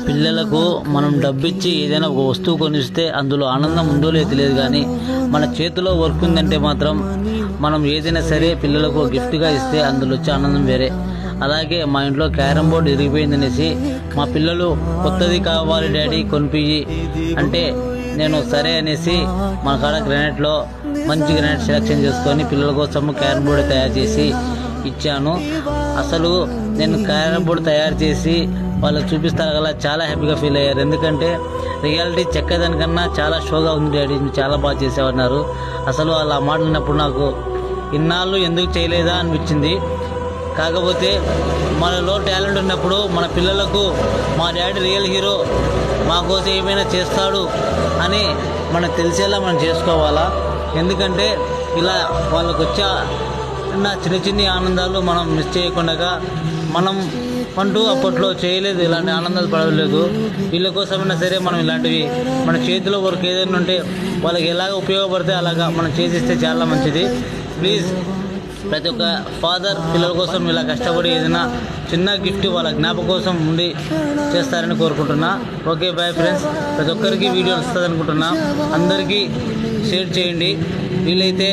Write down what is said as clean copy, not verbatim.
పిల్లలకు మనం డబ్బిచ్చి ఏదైనా ఒక వస్తువు కొనిస్తే అందులో ఆనందం ఉందో లేదో తెలియదు, కానీ మన చేతిలో వర్క్ ఉందంటే మాత్రం మనం ఏదైనా సరే పిల్లలకు గిఫ్ట్గా ఇస్తే అందులో వచ్చే ఆనందం వేరే. అలాగే మా ఇంట్లో క్యారమ్ బోర్డు ఇరిగిపోయిందనేసి మా పిల్లలు కొత్తది కావాలి డాడీ కొనిపియ్యి అంటే నేను సరే అనేసి మన కాడ గ్రానైట్లో మంచి గ్రానైట్ సెలెక్షన్ చేసుకొని పిల్లల కోసం క్యారమ్ బోర్డు తయారు చేసి ఇచ్చాను. అసలు నేను క్యారమ్ బోర్డు తయారు చేసి వాళ్ళకి చూపిస్తారు కదా, చాలా హ్యాపీగా ఫీల్ అయ్యారు. ఎందుకంటే రియాలిటీ చెక్కదానికన్నా చాలా షోగా ఉంది డాడీ, చాలా బాగా చేసేవన్నారు. అసలు వాళ్ళ మాట విన్నప్పుడు నాకు ఇన్నాళ్ళు ఎందుకు చేయలేదా అనిపించింది. కాకపోతే మనలో టాలెంట్ ఉన్నప్పుడు మన పిల్లలకు మా డాడీ రియల్ హీరో, మా కోసం ఏమైనా చేస్తాడు అని మనకు తెలిసేలా మనం చేసుకోవాలా. ఎందుకంటే ఇలా వాళ్ళకు వచ్చే చిన్న చిన్న ఆనందాలు మనం మిస్ చేయకుండా మనం అంటూ అప్పట్లో చేయలేదు, ఇలాంటి ఆనందాలు పడలేదు. వీళ్ళ కోసమైనా సరే మనం ఇలాంటివి మన చేతిలో వర్క్ ఏదైనా ఉంటే వాళ్ళకి ఎలాగ ఉపయోగపడితే అలాగా మనం చేసిస్తే చాలా మంచిది. ప్లీజ్ ప్రతి ఒక్క ఫాదర్ పిల్లల కోసం ఇలా కష్టపడి ఏదైనా చిన్న గిఫ్ట్ వాళ్ళ జ్ఞాపకం కోసం ఉండి చేస్తారని కోరుకుంటున్నా. ఓకే బాయ్ ఫ్రెండ్స్, ప్రతి ఒక్కరికి వీడియో వస్తుంది అనుకుంటున్నా. అందరికీ షేర్ చేయండి వీలైతే.